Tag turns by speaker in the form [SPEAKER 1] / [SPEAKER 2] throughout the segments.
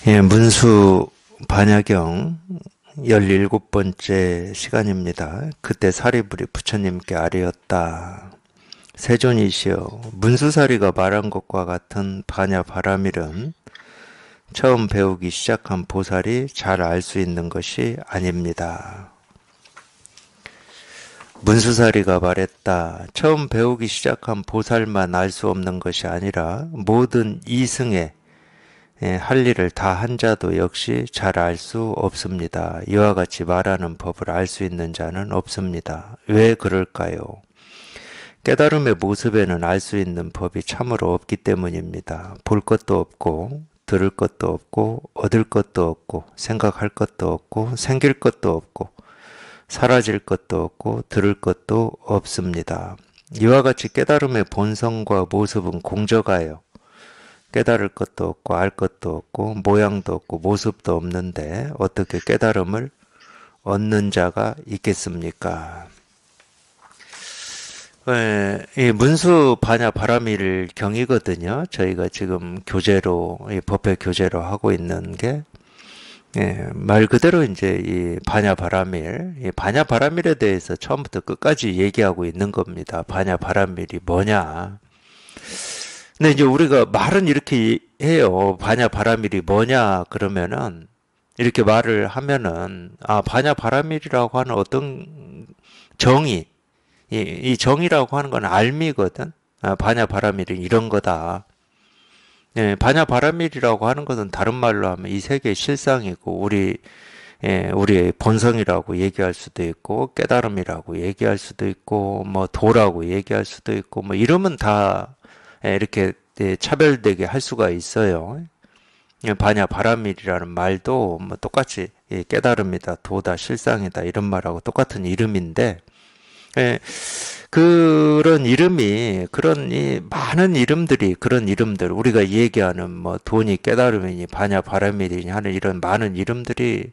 [SPEAKER 1] 예, 문수 반야경 17번째 시간입니다. 그때 사리불이 부처님께 아뢰었다. 세존이시여, 문수사리가 말한 것과 같은 반야 바라밀은 처음 배우기 시작한 보살이 잘 알 수 있는 것이 아닙니다. 문수사리가 말했다. 처음 배우기 시작한 보살만 알 수 없는 것이 아니라 모든 이승에 할 일을 다 한 자도 역시 잘 알 수 없습니다. 이와 같이 말하는 법을 알 수 있는 자는 없습니다. 왜 그럴까요? 깨달음의 모습에는 알 수 있는 법이 참으로 없기 때문입니다. 볼 것도 없고, 들을 것도 없고, 얻을 것도 없고, 생각할 것도 없고, 생길 것도 없고, 사라질 것도 없고, 들을 것도 없습니다. 이와 같이 깨달음의 본성과 모습은 공저가요. 깨달을 것도 없고 알 것도 없고 모양도 없고 모습도 없는데 어떻게 깨달음을 얻는 자가 있겠습니까? 이 문수 반야 바라밀 경이거든요. 저희가 지금 교재로 법회 교재로 하고 있는 게 말 그대로 이제 이 반야 바라밀, 이 반야 바라밀에 대해서 처음부터 끝까지 얘기하고 있는 겁니다. 반야 바라밀이 뭐냐? 근데 이제 우리가 말은 이렇게 해요. 반야 바라밀이 뭐냐 그러면은 이렇게 말을 하면은 반야 바라밀이라고 하는 어떤 정의, 이 정의라고 하는 건 알미거든. 반야 바라밀은 이런 거다. 반야 바라밀이라고 하는 것은 다른 말로 하면 이 세계의 실상이고 우리의 본성이라고 얘기할 수도 있고 깨달음이라고 얘기할 수도 있고 뭐 도라고 얘기할 수도 있고 뭐 이러면 다 이렇게 차별되게 할 수가 있어요. 반야 바라밀이라는 말도 뭐 똑같이 깨달음이다, 도다, 실상이다 이런 말하고 똑같은 이름인데 그런 이름이 그런 이 많은 이름들이 그런 이름들 우리가 얘기하는 뭐 도니 깨달음이니 반야 바라밀이니 하는 이런 많은 이름들이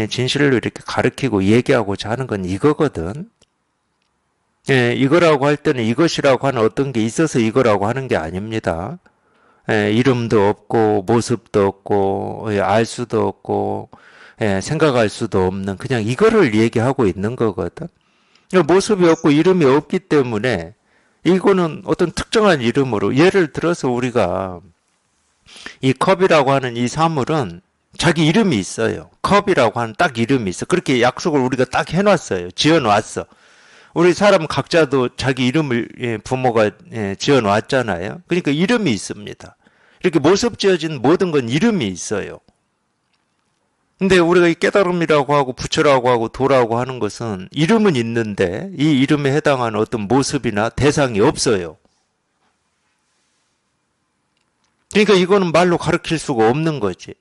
[SPEAKER 1] 진실로 이렇게 가르치고 얘기하고자 하는 건 이거거든. 이거라고 할 때는 이것이라고 하는 어떤 게 있어서 이거라고 하는 게 아닙니다. 이름도 없고 모습도 없고 알 수도 없고 생각할 수도 없는 그냥 이거를 얘기하고 있는 거거든. 모습이 없고 이름이 없기 때문에 이거는 어떤 특정한 이름으로 예를 들어서 우리가 이 컵이라고 하는 이 사물은 자기 이름이 있어요. 컵이라고 하는 딱 이름이 있어. 그렇게 약속을 우리가 딱 해놨어요. 지어놨어. 우리 사람 각자도 자기 이름을 부모가 지어놨잖아요. 그러니까 이름이 있습니다. 이렇게 모습 지어진 모든 건 이름이 있어요. 근데 우리가 이 깨달음이라고 하고 부처라고 하고 도라고 하는 것은 이름은 있는데 이 이름에 해당하는 어떤 모습이나 대상이 없어요. 그러니까 이거는 말로 가르칠 수가 없는 거지.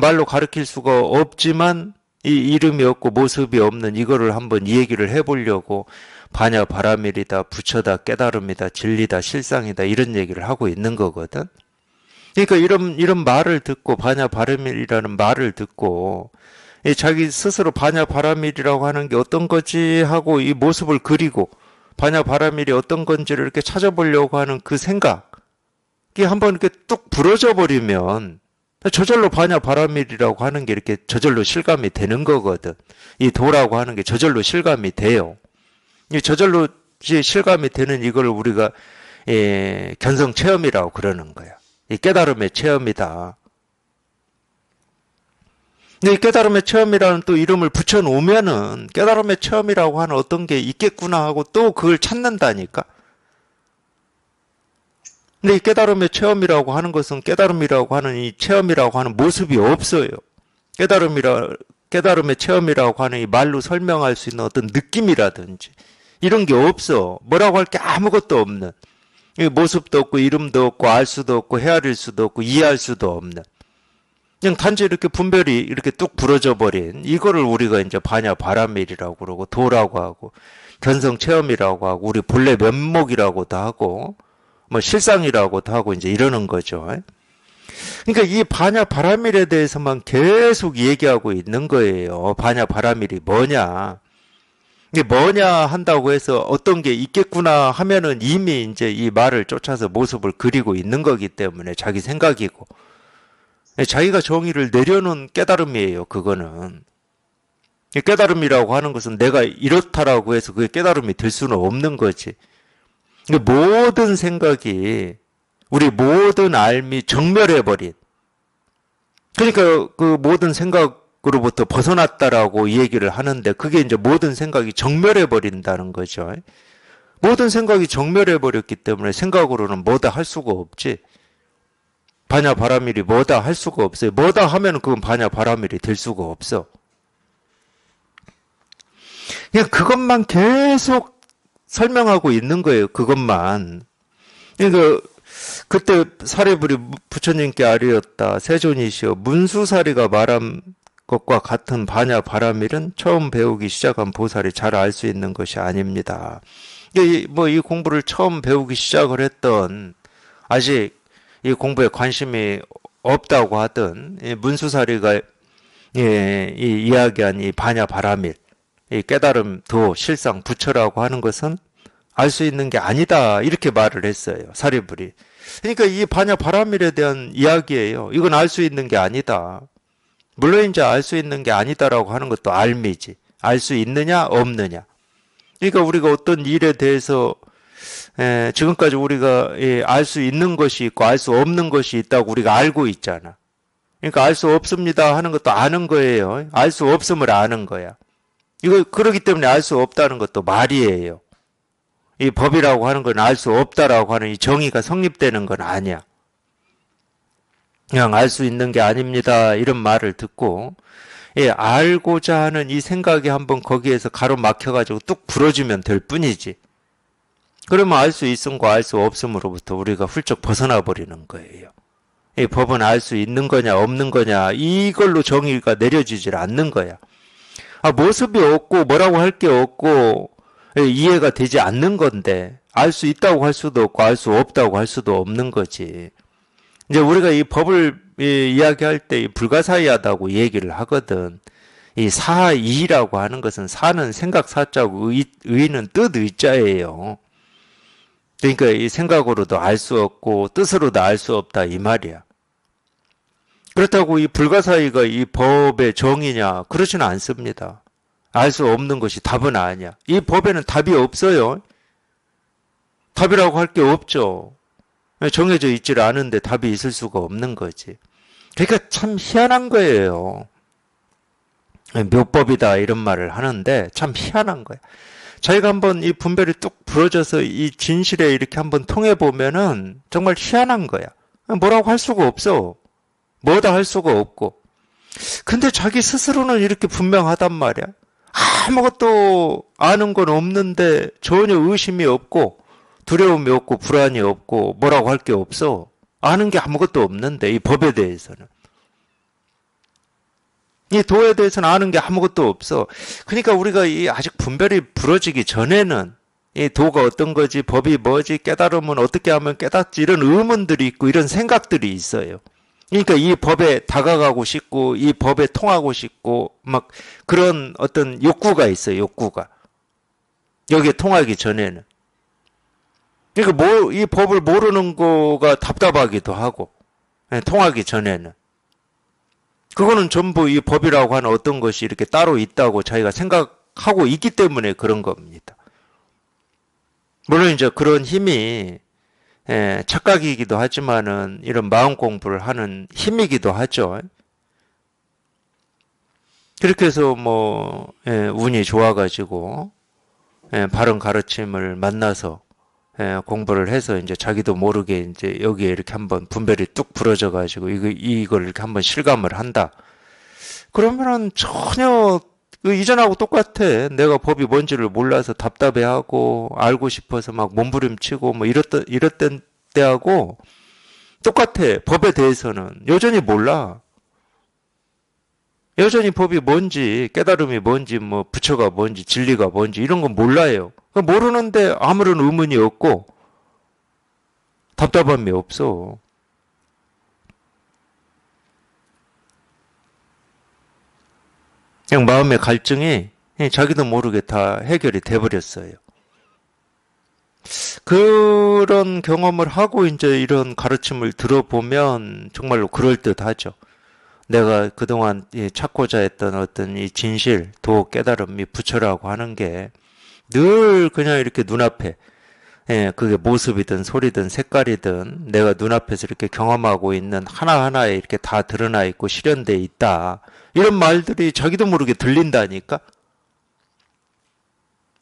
[SPEAKER 1] 말로 가르칠 수가 없지만 이 이름이 없고 모습이 없는 이거를 한번 얘기를 해보려고 반야 바라밀이다, 부처다, 깨달음이다, 진리다, 실상이다 이런 얘기를 하고 있는 거거든. 그러니까 이런 말을 듣고 반야 바라밀이라는 말을 듣고 자기 스스로 반야 바라밀이라고 하는 게 어떤 거지 하고 이 모습을 그리고 반야 바라밀이 어떤 건지를 이렇게 찾아보려고 하는 그 생각이 한번 이렇게 뚝 부러져 버리면 저절로 반야 바라밀이라고 하는 게 이렇게 저절로 실감이 되는 거거든. 이 도라고 하는 게 저절로 실감이 돼요. 이 저절로 실감이 되는 이걸 우리가 견성 체험이라고 그러는 거야. 이 깨달음의 체험이다. 근데 이 깨달음의 체험이라는 또 이름을 붙여놓으면은 깨달음의 체험이라고 하는 어떤 게 있겠구나 하고 또 그걸 찾는다니까. 근데 이 깨달음의 체험이라고 하는 것은 깨달음이라고 하는 이 체험이라고 하는 모습이 없어요. 깨달음의 체험이라고 하는 이 말로 설명할 수 있는 어떤 느낌이라든지 이런 게 없어. 뭐라고 할 게 아무것도 없는. 모습도 없고 이름도 없고 알 수도 없고 헤아릴 수도 없고 이해할 수도 없는. 그냥 단지 이렇게 분별이 이렇게 뚝 부러져 버린 이거를 우리가 이제 반야 바라밀이라고 그러고 도라고 하고 견성 체험이라고 하고 우리 본래 면목이라고도 하고 뭐 실상이라고도 하고 이제 이러는 거죠. 그러니까 이 반야 바라밀에 대해서만 계속 얘기하고 있는 거예요. 반야 바라밀이 뭐냐? 이게 뭐냐 한다고 해서 어떤 게 있겠구나 하면은 이미 이제 이 말을 쫓아서 모습을 그리고 있는 거기 때문에 자기 생각이고 자기가 정의를 내려놓은 깨달음이에요, 그거는. 이 깨달음이라고 하는 것은 내가 이렇다라고 해서 그게 깨달음이 될 수는 없는 거지. 모든 생각이 우리 모든 알미 정멸해버린, 그러니까 그 모든 생각으로부터 벗어났다라고 이 얘기를 하는데, 그게 이제 모든 생각이 정멸해버린다는 거죠. 모든 생각이 정멸해버렸기 때문에 생각으로는 뭐다 할 수가 없지. 반야바라밀이 뭐다 할 수가 없어요. 뭐다 하면 그건 반야바라밀이 될 수가 없어. 그냥 그것만 계속 설명하고 있는 거예요. 그것만. 그러니까 그때 사례불이 부처님께 아뢰었다. 세존이시여, 문수사리가 말한 것과 같은 반야바라밀은 처음 배우기 시작한 보살이 잘 알 수 있는 것이 아닙니다. 이 공부를 처음 배우기 시작을 했던, 아직 이 공부에 관심이 없다고 하던 문수사리가 이 이야기한 이 반야바라밀, 이 깨달음도 실상 부처라고 하는 것은 알 수 있는 게 아니다, 이렇게 말을 했어요, 사리불이. 그러니까 이 반야바라밀에 대한 이야기예요. 이건 알 수 있는 게 아니다. 물론 이제 알 수 있는 게 아니다라고 하는 것도 알미지. 알 수 있느냐 없느냐. 그러니까 우리가 어떤 일에 대해서 지금까지 우리가 알 수 있는 것이 있고 알 수 없는 것이 있다고 우리가 알고 있잖아. 그러니까 알 수 없습니다 하는 것도 아는 거예요. 알 수 없음을 아는 거야. 이거 그러기 때문에 알 수 없다는 것도 말이에요. 이 법이라고 하는 건 알 수 없다라고 하는 이 정의가 성립되는 건 아니야. 그냥 알 수 있는 게 아닙니다, 이런 말을 듣고 알고자 하는 이 생각이 한번 거기에서 가로막혀가지고 뚝 부러지면 될 뿐이지. 그러면 알 수 있음과 알 수 없음으로부터 우리가 훌쩍 벗어나 버리는 거예요. 이 법은 알 수 있는 거냐 없는 거냐 이걸로 정의가 내려지질 않는 거야. 모습이 없고 뭐라고 할 게 없고 이해가 되지 않는 건데 알 수 있다고 할 수도 없고 알 수 없다고 할 수도 없는 거지. 이제 우리가 이 법을 이야기할 때 불가사의하다고 얘기를 하거든. 이 사의라고 하는 것은 사는 생각 사자고 의는 뜻 의자예요. 그러니까 이 생각으로도 알 수 없고 뜻으로도 알 수 없다, 이 말이야. 그렇다고 이 불가사의가 이 법의 정의냐? 그렇지는 않습니다. 알 수 없는 것이 답은 아니야. 이 법에는 답이 없어요. 답이라고 할 게 없죠. 정해져 있지를 않은데 답이 있을 수가 없는 거지. 그러니까 참 희한한 거예요. 묘법이다 이런 말을 하는데 참 희한한 거야. 자기가 한번 이 분별이 뚝 부러져서 이 진실에 이렇게 한번 통해 보면은 정말 희한한 거야. 뭐라고 할 수가 없어. 뭐다 할 수가 없고. 근데 자기 스스로는 이렇게 분명하단 말이야. 아무것도 아는 건 없는데 전혀 의심이 없고 두려움이 없고 불안이 없고 뭐라고 할 게 없어. 아는 게 아무것도 없는데 이 법에 대해서는. 이 도에 대해서는 아는 게 아무것도 없어. 그러니까 우리가 이 아직 분별이 부러지기 전에는 이 도가 어떤 거지, 법이 뭐지, 깨달으면 어떻게 하면 깨닫지, 이런 의문들이 있고 이런 생각들이 있어요. 그러니까 이 법에 다가가고 싶고 이 법에 통하고 싶고 막 그런 어떤 욕구가 있어요. 욕구가. 여기에 통하기 전에는. 그러니까 이 법을 모르는 거가 답답하기도 하고 통하기 전에는. 그거는 전부 이 법이라고 하는 어떤 것이 이렇게 따로 있다고 자기가 생각하고 있기 때문에 그런 겁니다. 물론 이제 그런 힘이 착각이기도 하지만은 이런 마음 공부를 하는 힘이기도 하죠. 그렇게 해서 운이 좋아가지고 바른 가르침을 만나서 공부를 해서 이제 자기도 모르게 이제 여기에 이렇게 한번 분별이 뚝 부러져가지고 이걸 이렇게 한번 실감을 한다. 그러면은 전혀 이전하고 똑같아. 내가 법이 뭔지를 몰라서 답답해하고 알고 싶어서 막 몸부림치고 이랬던 때하고 똑같아. 법에 대해서는 여전히 몰라. 여전히 법이 뭔지, 깨달음이 뭔지, 부처가 뭔지, 진리가 뭔지 이런 건 몰라요. 모르는데 아무런 의문이 없고 답답함이 없어. 그냥 마음의 갈증이 자기도 모르게 다 해결이 돼버렸어요. 그런 경험을 하고 이제 이런 가르침을 들어보면 정말로 그럴듯하죠. 내가 그동안 찾고자 했던 어떤 이 진실, 도, 깨달음, 이 부처라고 하는 게 늘 그냥 이렇게 눈앞에, 그게 모습이든 소리든 색깔이든 내가 눈앞에서 이렇게 경험하고 있는 하나하나에 이렇게 다 드러나 있고 실현돼 있다. 이런 말들이 자기도 모르게 들린다니까?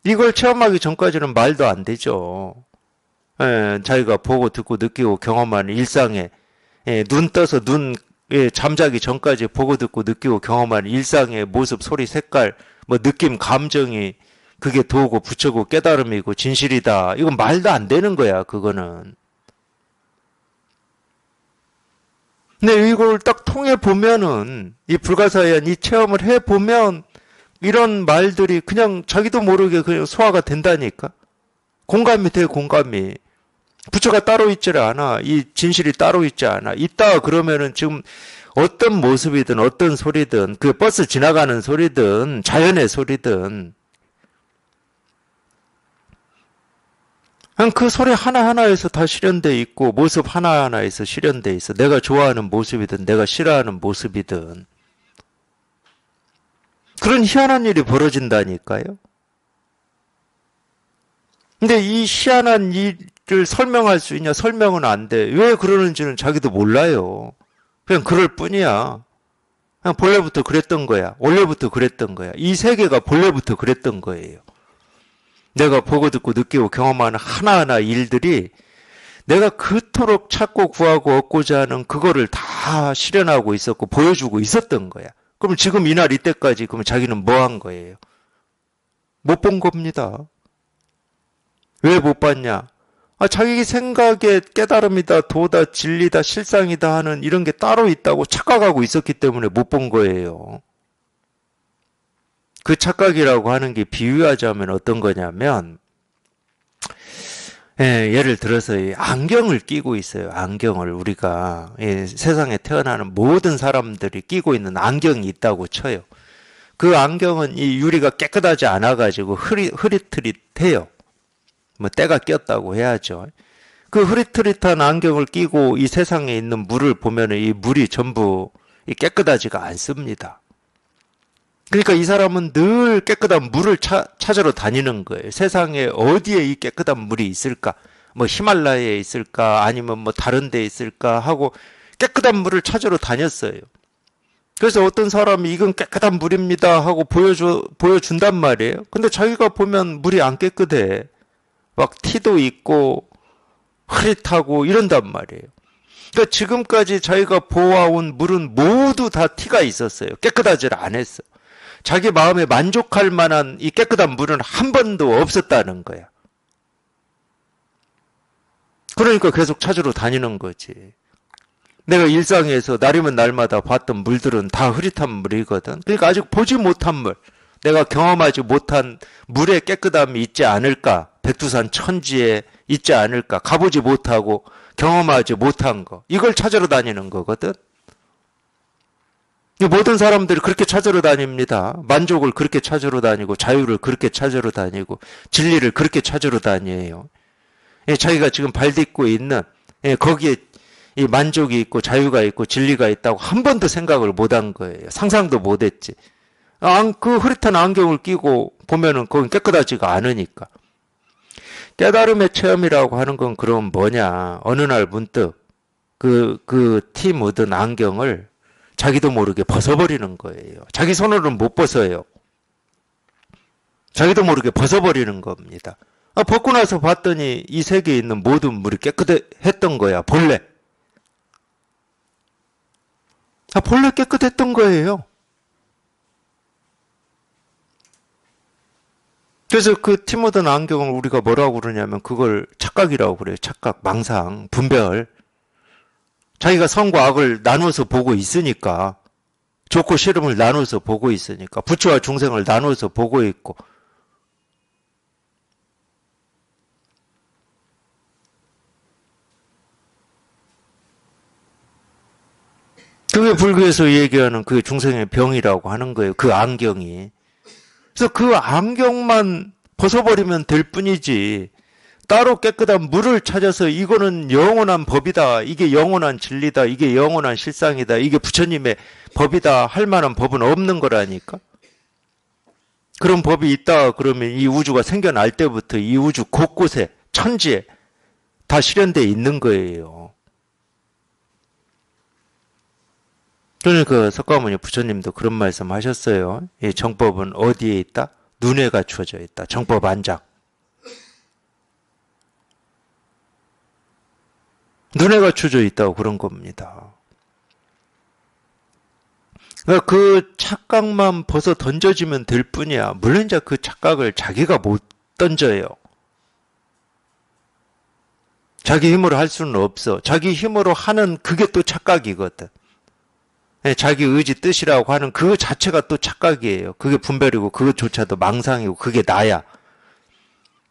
[SPEAKER 1] 이걸 체험하기 전까지는 말도 안 되죠. 자기가 보고 듣고 느끼고 경험하는 일상에, 눈 떠서 잠자기 전까지 보고 듣고 느끼고 경험하는 일상의 모습, 소리, 색깔, 뭐 느낌, 감정이 그게 도고 부처고 깨달음이고 진실이다. 이건 말도 안 되는 거야, 그거는. 근데 이걸 딱 통해 보면은 이 불가사의한 이 체험을 해 보면 이런 말들이 그냥 자기도 모르게 그냥 소화가 된다니까. 공감이 돼, 공감이. 부처가 따로 있지를 않아. 이 진실이 따로 있지 않아. 있다 그러면은 지금 어떤 모습이든 어떤 소리든 그 버스 지나가는 소리든 자연의 소리든 그냥 그 소리 하나하나에서 다 실현돼 있고 모습 하나하나에서 실현돼 있어. 내가 좋아하는 모습이든 내가 싫어하는 모습이든 그런 희한한 일이 벌어진다니까요. 근데 이 희한한 일을 설명할 수 있냐? 설명은 안 돼. 왜 그러는지는 자기도 몰라요. 그냥 그럴 뿐이야. 그냥 본래부터 그랬던 거야. 원래부터 그랬던 거야. 이 세계가 본래부터 그랬던 거예요. 내가 보고 듣고 느끼고 경험하는 하나하나 일들이 내가 그토록 찾고 구하고 얻고자 하는 그거를 다 실현하고 있었고 보여주고 있었던 거야. 그럼 지금 이날 이때까지 그럼 자기는 뭐 한 거예요? 못 본 겁니다. 왜 못 봤냐? 자기 생각에 깨달음이다, 도다, 진리다, 실상이다 하는 이런 게 따로 있다고 착각하고 있었기 때문에 못 본 거예요. 그 착각이라고 하는 게 비유하자면 어떤 거냐면, 예를 들어서 이 안경을 끼고 있어요. 안경을 우리가 세상에 태어나는 모든 사람들이 끼고 있는 안경이 있다고 쳐요. 그 안경은 이 유리가 깨끗하지 않아가지고 흐릿흐릿해요. 뭐 때가 꼈다고 해야죠. 그 흐릿흐릿한 안경을 끼고 이 세상에 있는 물을 보면 이 물이 전부 깨끗하지가 않습니다. 그러니까 이 사람은 늘 깨끗한 물을 찾으러 다니는 거예요. 세상에 어디에 이 깨끗한 물이 있을까? 뭐 히말라야에 있을까? 아니면 뭐 다른 데 있을까? 하고 깨끗한 물을 찾으러 다녔어요. 그래서 어떤 사람이 이건 깨끗한 물입니다 하고 보여준단 말이에요. 근데 자기가 보면 물이 안 깨끗해. 막 티도 있고 흐릿하고 이런단 말이에요. 그러니까 지금까지 자기가 보아온 물은 모두 다 티가 있었어요. 깨끗하지를 않았어. 자기 마음에 만족할 만한 이 깨끗한 물은 한 번도 없었다는 거야. 그러니까 계속 찾으러 다니는 거지. 내가 일상에서 날이면 날마다 봤던 물들은 다 흐릿한 물이거든. 그러니까 아직 보지 못한 물, 내가 경험하지 못한 물의 깨끗함이 있지 않을까? 백두산 천지에 있지 않을까? 가보지 못하고 경험하지 못한 거. 이걸 찾으러 다니는 거거든. 모든 사람들이 그렇게 찾으러 다닙니다. 만족을 그렇게 찾으러 다니고 자유를 그렇게 찾으러 다니고 진리를 그렇게 찾으러 다녀요. 자기가 지금 발 딛고 있는 거기에 이 만족이 있고 자유가 있고 진리가 있다고 한 번도 생각을 못한 거예요. 상상도 못했지. 그 흐릿한 안경을 끼고 보면은 그건 깨끗하지가 않으니까. 깨달음의 체험이라고 하는 건 그럼 뭐냐? 어느 날 문득 그 티 묻은 안경을 자기도 모르게 벗어버리는 거예요. 자기 손으로는 못 벗어요. 자기도 모르게 벗어버리는 겁니다. 벗고 나서 봤더니 이 세계에 있는 모든 물이 깨끗했던 거야, 본래. 본래 깨끗했던 거예요. 그래서 그 티 묻은 안경을 우리가 뭐라고 그러냐면 그걸 착각이라고 그래요. 착각, 망상, 분별. 자기가 선과 악을 나눠서 보고 있으니까, 좋고 싫음을 나눠서 보고 있으니까, 부처와 중생을 나눠서 보고 있고, 그게 불교에서 얘기하는 그 중생의 병이라고 하는 거예요. 그 안경이. 그래서 그 안경만 벗어버리면 될 뿐이지, 따로 깨끗한 물을 찾아서 이거는 영원한 법이다. 이게 영원한 진리다. 이게 영원한 실상이다. 이게 부처님의 법이다. 할 만한 법은 없는 거라니까. 그런 법이 있다 그러면 이 우주가 생겨날 때부터 이 우주 곳곳에 천지에 다 실현되어 있는 거예요. 그러니까 석가모니 부처님도 그런 말씀 하셨어요. 이 정법은 어디에 있다? 눈에 갖추어져 있다. 정법 안장. 눈에 갖추어져 있다고 그런 겁니다. 그러니까 그 착각만 벗어 던져지면 될 뿐이야. 물론 이제 그 착각을 자기가 못 던져요. 자기 힘으로 할 수는 없어. 자기 힘으로 하는 그게 또 착각이거든. 자기 의지 뜻이라고 하는 그 자체가 또 착각이에요. 그게 분별이고 그것조차도 망상이고 그게 나야.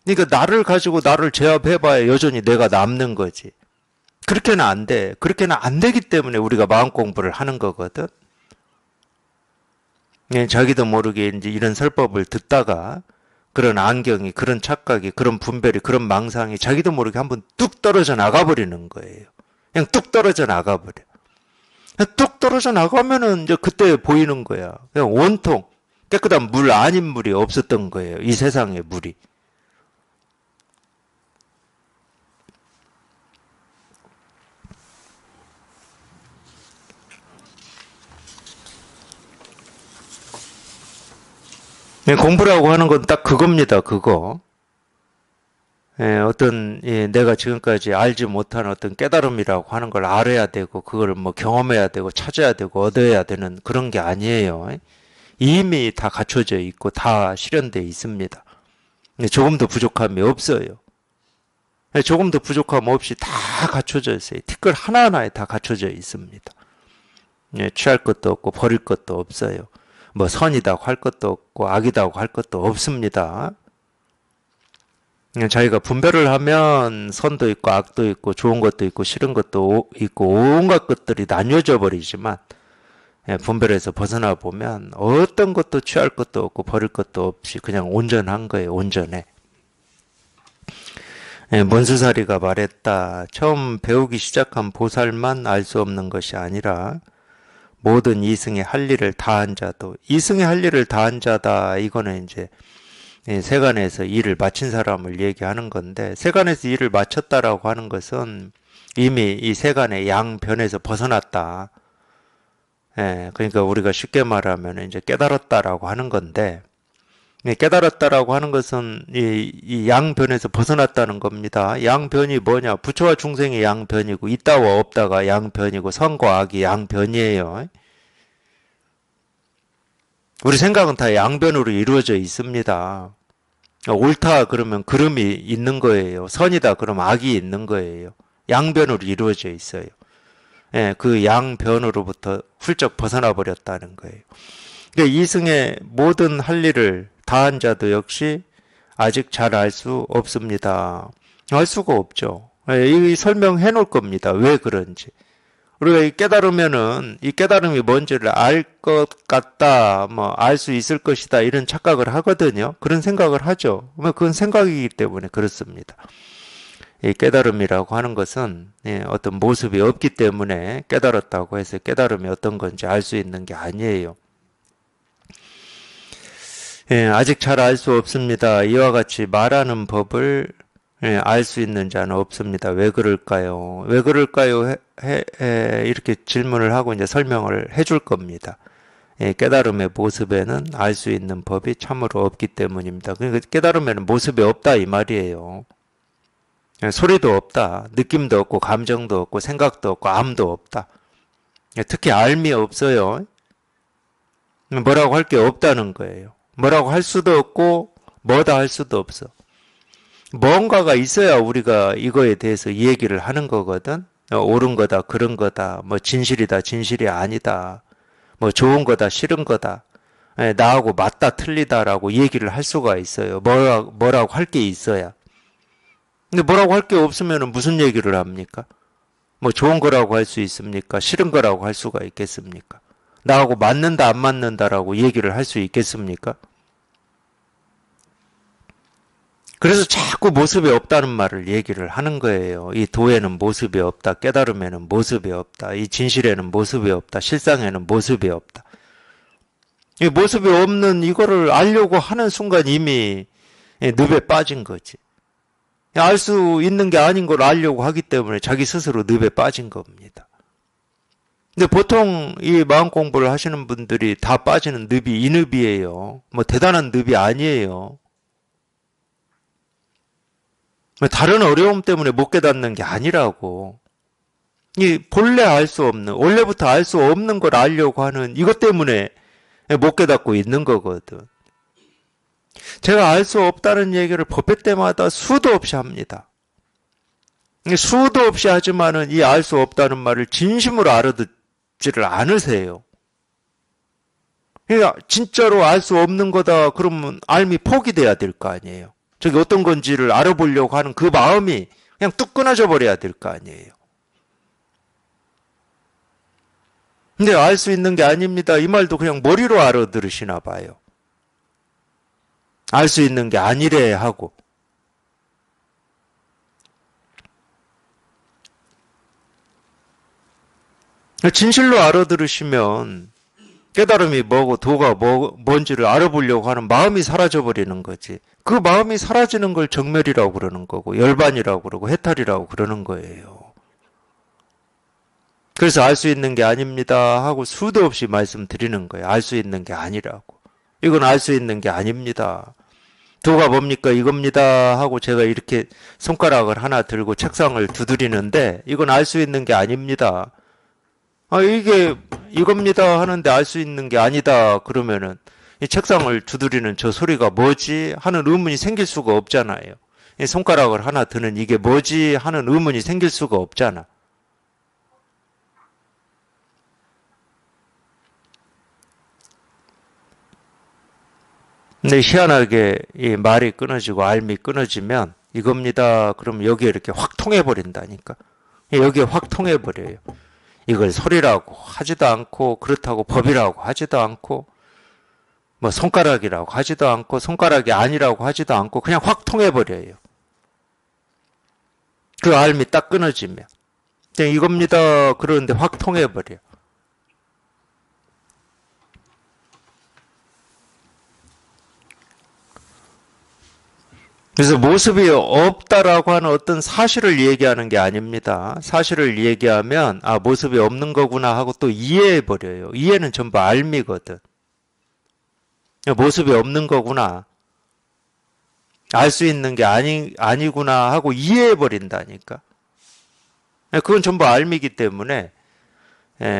[SPEAKER 1] 그러니까 나를 가지고 나를 제압해봐야 여전히 내가 남는 거지. 그렇게는 안 돼. 그렇게는 안 되기 때문에 우리가 마음 공부를 하는 거거든. 자기도 모르게 이제 이런 설법을 듣다가 그런 안경이, 그런 착각이, 그런 분별이, 그런 망상이 자기도 모르게 한번 뚝 떨어져 나가버리는 거예요. 그냥 뚝 떨어져 나가버려. 뚝 떨어져 나가면은 이제 그때 보이는 거야. 그냥 온통 깨끗한 물 아닌 물이 없었던 거예요. 이 세상에 물이. 공부라고 하는 건 딱 그겁니다. 그거. 어떤 내가 지금까지 알지 못한 어떤 깨달음이라고 하는 걸 알아야 되고 그걸 뭐 경험해야 되고 찾아야 되고 얻어야 되는 그런 게 아니에요. 이미 다 갖춰져 있고 다 실현되어 있습니다. 조금 더 부족함이 없어요. 조금 더 부족함 없이 다 갖춰져 있어요. 티끌 하나하나에 다 갖춰져 있습니다. 취할 것도 없고 버릴 것도 없어요. 뭐 선이다고 할 것도 없고 악이다고 할 것도 없습니다. 자기가 분별을 하면 선도 있고 악도 있고 좋은 것도 있고 싫은 것도 있고 온갖 것들이 나뉘어져 버리지만 분별에서 벗어나 보면 어떤 것도 취할 것도 없고 버릴 것도 없이 그냥 온전한 거예요. 온전해. 문수사리가 말했다. 처음 배우기 시작한 보살만 알 수 없는 것이 아니라 모든 이승의 할 일을 다한 자도 이승의 할 일을 다한 자다. 이거는 이제 세간에서 일을 마친 사람을 얘기하는 건데 세간에서 일을 마쳤다라고 하는 것은 이미 이 세간의 양변에서 벗어났다. 그러니까 우리가 쉽게 말하면 이제 깨달았다라고 하는 건데 깨달았다라고 하는 것은 이 양변에서 벗어났다는 겁니다. 양변이 뭐냐? 부처와 중생이 양변이고 있다와 없다가 양변이고 선과 악이 양변이에요. 우리 생각은 다 양변으로 이루어져 있습니다. 옳다 그러면 그름이 있는 거예요. 선이다 그러면 악이 있는 거예요. 양변으로 이루어져 있어요. 그 양변으로부터 훌쩍 벗어나 버렸다는 거예요. 그러니까 이승의 모든 할 일을 다한 자도 역시 아직 잘 알 수 없습니다. 알 수가 없죠. 이 설명해 놓을 겁니다. 왜 그런지. 우리가 깨달으면은 이 깨달음이 뭔지를 알 것 같다, 뭐 알 수 있을 것이다 이런 착각을 하거든요. 그런 생각을 하죠. 그건 생각이기 때문에 그렇습니다. 이 깨달음이라고 하는 것은 어떤 모습이 없기 때문에 깨달았다고 해서 깨달음이 어떤 건지 알 수 있는 게 아니에요. 아직 잘 알 수 없습니다. 이와 같이 말하는 법을 알 수 있는 자는 없습니다. 왜 그럴까요? 왜 그럴까요? 이렇게 질문을 하고 이제 설명을 해줄 겁니다. 깨달음의 모습에는 알 수 있는 법이 참으로 없기 때문입니다. 그러니까 깨달음에는 모습이 없다 이 말이에요. 소리도 없다, 느낌도 없고 감정도 없고 생각도 없고 암도 없다. 특히 알미 없어요. 뭐라고 할 게 없다는 거예요. 뭐라고 할 수도 없고 뭐다 할 수도 없어. 뭔가가 있어야 우리가 이거에 대해서 이 얘기를 하는 거거든. 옳은 거다, 그런 거다, 뭐 진실이다, 진실이 아니다, 뭐 좋은 거다, 싫은 거다, 나하고 맞다, 틀리다라고 얘기를 할 수가 있어요. 뭐라고 할 게 있어야. 근데 뭐라고 할 게 없으면 무슨 얘기를 합니까? 뭐 좋은 거라고 할 수 있습니까? 싫은 거라고 할 수가 있겠습니까? 나하고 맞는다, 안 맞는다라고 얘기를 할 수 있겠습니까? 그래서 자꾸 모습이 없다는 말을 얘기를 하는 거예요. 이 도에는 모습이 없다. 깨달음에는 모습이 없다. 이 진실에는 모습이 없다. 실상에는 모습이 없다. 이 모습이 없는 이거를 알려고 하는 순간 이미 늪에 빠진 거지. 알 수 있는 게 아닌 걸 알려고 하기 때문에 자기 스스로 늪에 빠진 겁니다. 근데 보통 이 마음 공부를 하시는 분들이 다 빠지는 늪이 이 늪이에요. 뭐 대단한 늪이 아니에요. 다른 어려움 때문에 못 깨닫는 게 아니라고. 이 본래 알 수 없는, 원래부터 알 수 없는 걸 알려고 하는 이것 때문에 못 깨닫고 있는 거거든. 제가 알 수 없다는 얘기를 법회 때마다 수도 없이 합니다. 수도 없이 하지만은 이 알 수 없다는 말을 진심으로 알아듣지를 않으세요. 그러니까 진짜로 알 수 없는 거다 그러면 알미 포기돼야 될 거 아니에요. 저게 어떤 건지를 알아보려고 하는 그 마음이 그냥 뚝 끊어져 버려야 될 거 아니에요. 근데 알 수 있는 게 아닙니다. 이 말도 그냥 머리로 알아들으시나 봐요. 알 수 있는 게 아니래 하고. 진실로 알아들으시면 깨달음이 뭐고 도가 뭔지를 알아보려고 하는 마음이 사라져버리는 거지. 그 마음이 사라지는 걸 정멸이라고 그러는 거고 열반이라고 그러고 해탈이라고 그러는 거예요. 그래서 알 수 있는 게 아닙니다 하고 수도 없이 말씀드리는 거예요. 알 수 있는 게 아니라고. 이건 알 수 있는 게 아닙니다. 도가 뭡니까? 이겁니다 하고 제가 이렇게 손가락을 하나 들고 책상을 두드리는데 이건 알 수 있는 게 아닙니다. 이게 이겁니다 하는데 알 수 있는 게 아니다 그러면은 이 책상을 두드리는 저 소리가 뭐지 하는 의문이 생길 수가 없잖아요. 이 손가락을 하나 드는 이게 뭐지 하는 의문이 생길 수가 없잖아. 근데 희한하게 이 말이 끊어지고 알미 끊어지면 이겁니다. 그럼 여기에 이렇게 확 통해버린다니까. 여기에 확 통해버려요. 이걸 소리라고 하지도 않고 그렇다고 법이라고 하지도 않고 뭐 손가락이라고 하지도 않고 손가락이 아니라고 하지도 않고 그냥 확 통해버려요. 그 알미 딱 끊어지면 그냥 이겁니다. 그러는데 확 통해버려. 그래서 모습이 없다라고 하는 어떤 사실을 얘기하는 게 아닙니다. 사실을 얘기하면 모습이 없는 거구나 하고 또 이해해버려요. 이해는 전부 알미거든. 모습이 없는 거구나. 알 수 있는 게 아니구나 하고 이해해버린다니까. 그건 전부 알미기 때문에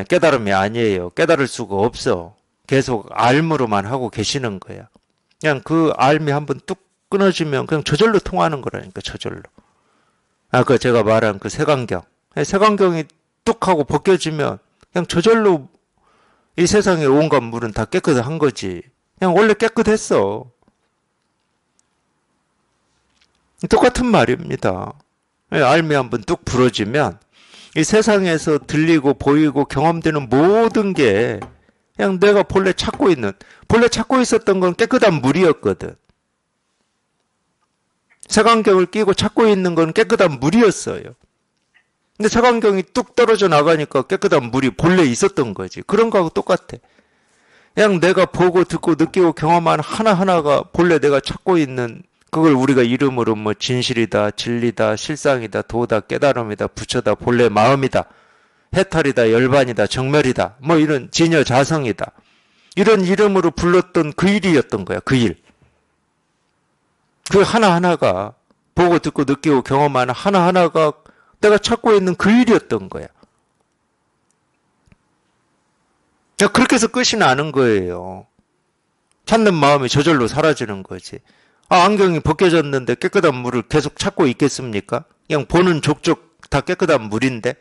[SPEAKER 1] 깨달음이 아니에요. 깨달을 수가 없어. 계속 알무로만 하고 계시는 거야. 그냥 그 알미 한번 뚝 끊어지면 그냥 저절로 통하는 거라니까, 저절로. 아까 제가 말한 그 색안경. 색안경이 뚝 하고 벗겨지면 그냥 저절로 이 세상의 온갖 물은 다 깨끗한 거지. 그냥 원래 깨끗했어. 똑같은 말입니다. 알미 한번 뚝 부러지면 이 세상에서 들리고 보이고 경험되는 모든 게 그냥 내가 본래 찾고 있었던 건 깨끗한 물이었거든. 색안경을 끼고 찾고 있는 건 깨끗한 물이었어요. 근데 색안경이 뚝 떨어져 나가니까 깨끗한 물이 본래 있었던 거지. 그런 거하고 똑같아. 그냥 내가 보고 듣고 느끼고 경험한 하나하나가 본래 내가 찾고 있는 그걸 우리가 이름으로 뭐 진실이다, 진리다, 실상이다, 도다, 깨달음이다, 부처다, 본래 마음이다, 해탈이다, 열반이다, 정멸이다, 뭐 이런 진여 자성이다. 이런 이름으로 불렀던 그 일이었던 거야, 그 일. 그 하나하나가 보고 듣고 느끼고 경험하는 하나하나가 내가 찾고 있는 그 일이었던 거야. 그렇게 해서 끝이 나는 거예요. 찾는 마음이 저절로 사라지는 거지. 안경이 벗겨졌는데 깨끗한 물을 계속 찾고 있겠습니까? 그냥 보는 족족 다 깨끗한 물인데.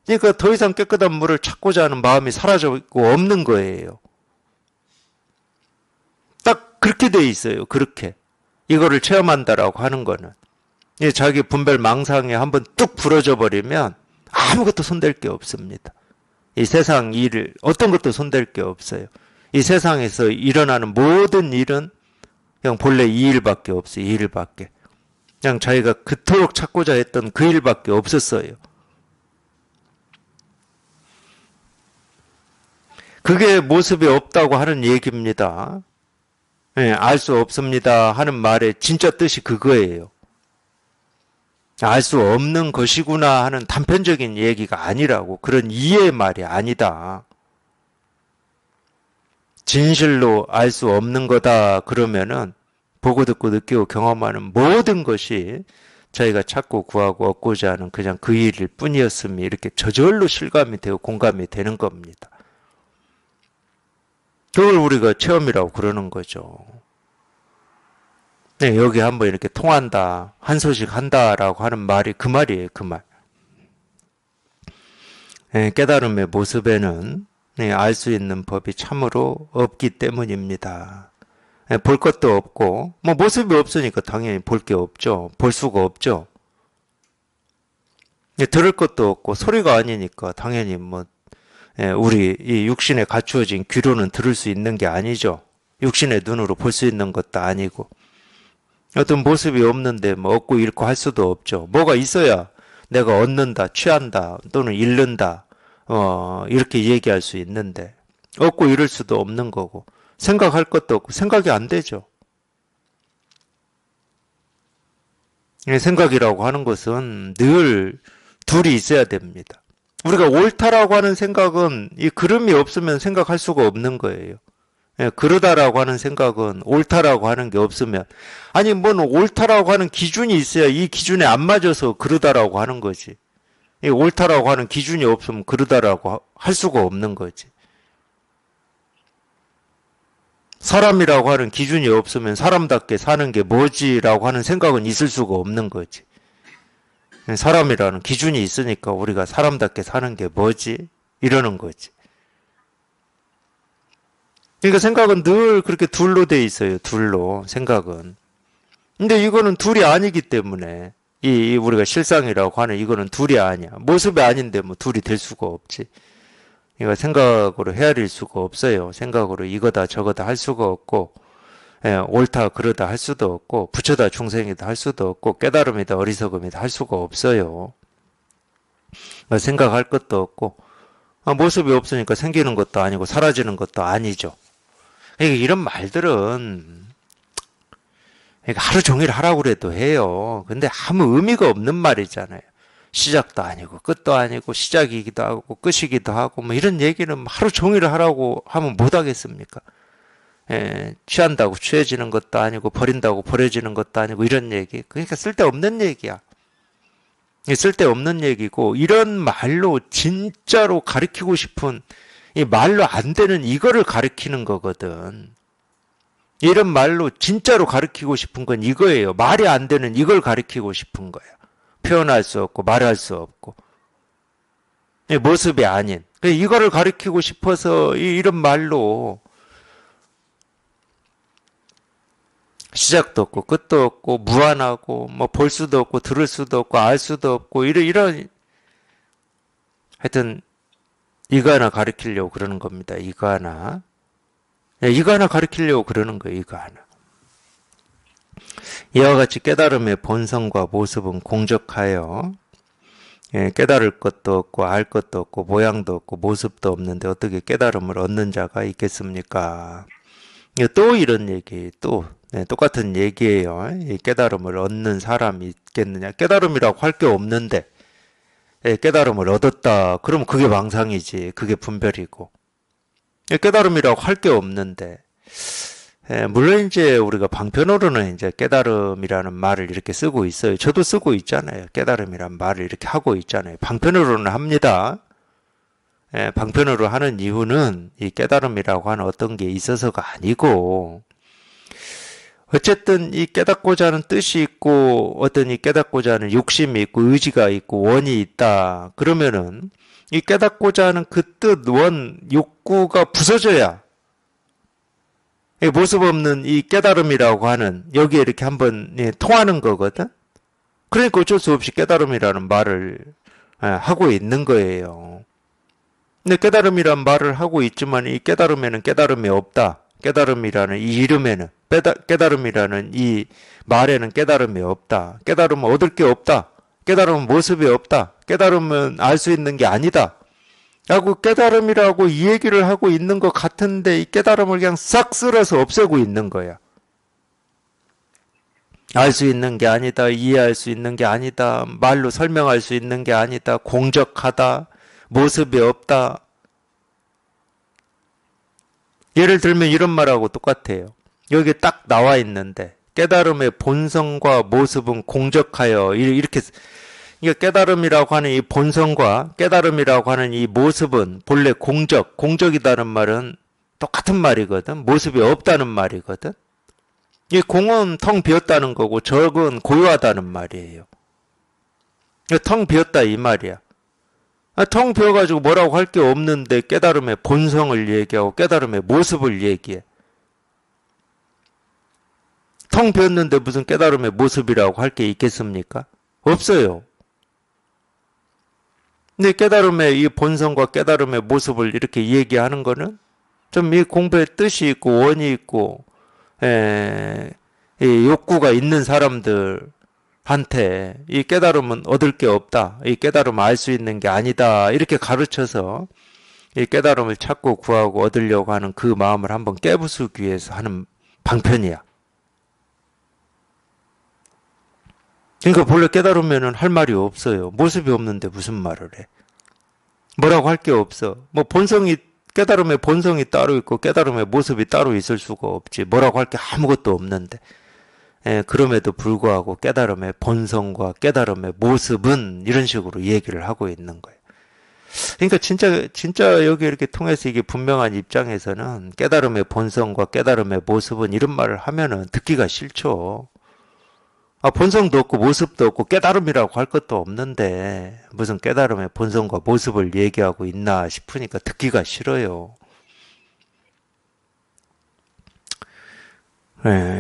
[SPEAKER 1] 그러니까 더 이상 깨끗한 물을 찾고자 하는 마음이 사라지고 없는 거예요. 딱 그렇게 돼 있어요. 그렇게. 이거를 체험한다라고 하는 거는 자기 분별 망상에 한번 뚝 부러져 버리면 아무것도 손댈 게 없습니다. 이 세상 일을 어떤 것도 손댈 게 없어요. 이 세상에서 일어나는 모든 일은 그냥 본래 이 일밖에 없어요. 이 일밖에. 그냥 자기가 그토록 찾고자 했던 그 일밖에 없었어요. 그게 모습이 없다고 하는 얘기입니다. 예, 알 수 없습니다 하는 말의 진짜 뜻이 그거예요. 알 수 없는 것이구나 하는 단편적인 얘기가 아니라고, 그런 이해의 말이 아니다. 진실로 알 수 없는 거다 그러면은 보고 듣고 느끼고 경험하는 모든 것이 저희가 찾고 구하고 얻고자 하는 그냥 그 일일 뿐이었음이 이렇게 저절로 실감이 되고 공감이 되는 겁니다. 그걸 우리가 체험이라고 그러는 거죠. 네, 여기 한번 이렇게 통한다, 한 소식 한다라고 하는 말이 그 말이에요, 그 말. 네, 깨달음의 모습에는 알 수 있는 법이 참으로 없기 때문입니다. 네, 볼 것도 없고, 뭐 모습이 없으니까 당연히 볼 게 없죠. 볼 수가 없죠. 네, 들을 것도 없고, 소리가 아니니까 당연히 뭐 우리 이 육신에 갖추어진 귀로는 들을 수 있는 게 아니죠. 육신의 눈으로 볼 수 있는 것도 아니고, 어떤 모습이 없는데 뭐 얻고 잃고 할 수도 없죠. 뭐가 있어야 내가 얻는다, 취한다, 또는 잃는다, 이렇게 얘기할 수 있는데, 얻고 잃을 수도 없는 거고, 생각할 것도 없고, 생각이 안 되죠. 생각이라고 하는 것은 늘 둘이 있어야 됩니다. 우리가 옳다라고 하는 생각은 이 그름이 없으면 생각할 수가 없는 거예요. 그러다라고 하는 생각은 옳다라고 하는 게 없으면, 아니 뭔 옳다라고 하는 기준이 있어야 이 기준에 안 맞아서 그러다라고 하는 거지. 이 옳다라고 하는 기준이 없으면 그러다라고 할 수가 없는 거지. 사람이라고 하는 기준이 없으면 사람답게 사는 게 뭐지라고 하는 생각은 있을 수가 없는 거지. 사람이라는 기준이 있으니까 우리가 사람답게 사는 게 뭐지? 이러는 거지. 그러니까 생각은 늘 그렇게 둘로 돼 있어요. 둘로, 생각은. 근데 이거는 둘이 아니기 때문에, 우리가 실상이라고 하는 이거는 둘이 아니야. 모습이 아닌데 뭐 둘이 될 수가 없지. 그러니까 생각으로 헤아릴 수가 없어요. 생각으로 이거다 저거다 할 수가 없고, 옳다 그러다 할 수도 없고, 부처다 중생이다 할 수도 없고, 깨달음이다 어리석음이다 할 수가 없어요. 생각할 것도 없고, 모습이 없으니까 생기는 것도 아니고 사라지는 것도 아니죠. 이런 말들은 하루 종일 하라고 그래도 해요. 근데 아무 의미가 없는 말이잖아요. 시작도 아니고 끝도 아니고 시작이기도 하고 끝이기도 하고 뭐 이런 얘기는 하루 종일 하라고 하면 못 하겠습니까? 취한다고 취해지는 것도 아니고 버린다고 버려지는 것도 아니고 이런 얘기. 그러니까 쓸데없는 얘기야. 쓸데없는 얘기고, 이런 말로 진짜로 가르치고 싶은, 이 말로 안 되는 이거를 가르치는 거거든. 이런 말로 진짜로 가르치고 싶은 건 이거예요. 말이 안 되는 이걸 가르치고 싶은 거야. 표현할 수 없고 말할 수 없고 모습이 아닌 이거를 가르치고 싶어서 이런 말로 시작도 없고 끝도 없고 무한하고 뭐 볼 수도 없고 들을 수도 없고 알 수도 없고 이런 하여튼 이거 하나 가르치려고 그러는 겁니다. 이거 하나 가르치려고 그러는 거예요. 이거 하나. 이와 같이 깨달음의 본성과 모습은 공적하여 깨달을 것도 없고 알 것도 없고 모양도 없고 모습도 없는데 어떻게 깨달음을 얻는 자가 있겠습니까? 또 이런 얘기, 또 똑같은 얘기예요. 이 깨달음을 얻는 사람이 있겠느냐? 깨달음이라고 할 게 없는데 깨달음을 얻었다. 그러면 그게 망상이지. 그게 분별이고. 깨달음이라고 할 게 없는데 물론 이제 우리가 방편으로는 이제 깨달음이라는 말을 이렇게 쓰고 있어요. 저도 쓰고 있잖아요. 깨달음이라는 말을 이렇게 하고 있잖아요. 방편으로는 합니다. 방편으로 하는 이유는 이 깨달음이라고 하는 어떤 게 있어서가 아니고, 어쨌든 이 깨닫고자 하는 뜻이 있고 어떤 이 깨닫고자 하는 욕심이 있고 의지가 있고 원이 있다. 그러면은 이 깨닫고자 하는 그 뜻, 원, 욕구가 부서져야 모습 없는 이 깨달음이라고 하는 여기에 이렇게 한번 통하는 거거든. 그러니까 어쩔 수 없이 깨달음이라는 말을 하고 있는 거예요. 근데 깨달음이란 말을 하고 있지만 이 깨달음에는 깨달음이 없다. 깨달음이라는 이 이름에는, 깨달음이라는 이 말에는 깨달음이 없다. 깨달음은 얻을 게 없다. 깨달음은 모습이 없다. 깨달음은 알 수 있는 게 아니다. 라고 깨달음이라고 이 얘기를 하고 있는 것 같은데 이 깨달음을 그냥 싹 쓸어서 없애고 있는 거야. 알 수 있는 게 아니다. 이해할 수 있는 게 아니다. 말로 설명할 수 있는 게 아니다. 공적하다. 모습이 없다. 예를 들면 이런 말하고 똑같아요. 여기 딱 나와 있는데 깨달음의 본성과 모습은 공적하여 이렇게 이게 깨달음이라고 하는 이 본성과 깨달음이라고 하는 이 모습은 본래 공적이다는 말은 똑같은 말이거든. 모습이 없다는 말이거든. 이 공은 텅 비었다는 거고 적은 고요하다는 말이에요. 텅 비었다 이 말이야. 텅 비어가지고 뭐라고 할 게 없는데 깨달음의 본성을 얘기하고 깨달음의 모습을 얘기해. 텅 비었는데 무슨 깨달음의 모습이라고 할 게 있겠습니까? 없어요. 근데 깨달음의 이 본성과 깨달음의 모습을 이렇게 얘기하는 거는 좀 이 공부에 뜻이 있고 원이 있고 이 욕구가 있는 사람들한테 이 깨달음은 얻을 게 없다. 이 깨달음을 알 수 있는 게 아니다. 이렇게 가르쳐서 이 깨달음을 찾고 구하고 얻으려고 하는 그 마음을 한번 깨부수기 위해서 하는 방편이야. 그러니까 본래 깨달으면은 할 말이 없어요. 모습이 없는데 무슨 말을 해. 뭐라고 할 게 없어. 뭐 깨달음의 본성이 따로 있고 깨달음의 모습이 따로 있을 수가 없지. 뭐라고 할 게 아무것도 없는데. 그럼에도 불구하고 깨달음의 본성과 깨달음의 모습은 이런 식으로 얘기를 하고 있는 거예요. 그러니까 진짜 여기 이렇게 통해서 이게 분명한 입장에서는 깨달음의 본성과 깨달음의 모습은 이런 말을 하면은 듣기가 싫죠. 본성도 없고 모습도 없고 깨달음이라고 할 것도 없는데 무슨 깨달음의 본성과 모습을 얘기하고 있나 싶으니까 듣기가 싫어요.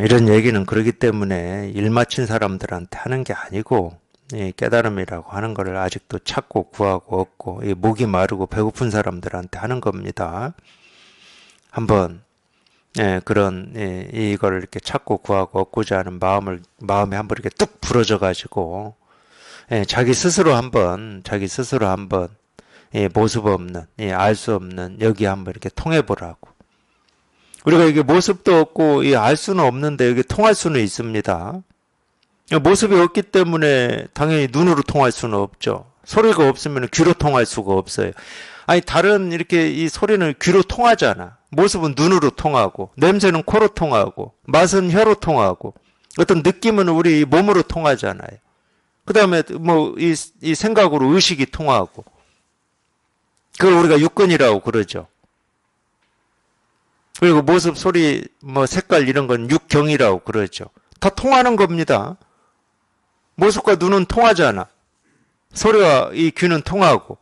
[SPEAKER 1] 이런 얘기는 그렇기 때문에 일 마친 사람들한테 하는 게 아니고 깨달음이라고 하는 것을 아직도 찾고 구하고 얻고 목이 마르고 배고픈 사람들한테 하는 겁니다. 한번 그런 이걸 이렇게 찾고 구하고 얻고자 하는 마음에 한번 이렇게 뚝 부러져 가지고 자기 스스로 한번 모습 없는 알 수 없는 여기 한번 이렇게 통해 보라고. 우리가 이게 모습도 없고 알 수는 없는데 여기 통할 수는 있습니다. 모습이 없기 때문에 당연히 눈으로 통할 수는 없죠. 소리가 없으면 귀로 통할 수가 없어요. 아니 다른 이렇게 이 소리는 귀로 통하잖아. 모습은 눈으로 통하고 냄새는 코로 통하고 맛은 혀로 통하고 어떤 느낌은 우리 몸으로 통하잖아요. 그 다음에 뭐 이 생각으로 의식이 통하고 그걸 우리가 육근이라고 그러죠. 그리고 모습, 소리, 뭐 색깔 이런 건 육경이라고 그러죠. 다 통하는 겁니다. 모습과 눈은 통하잖아. 소리와 이 귀는 통하고.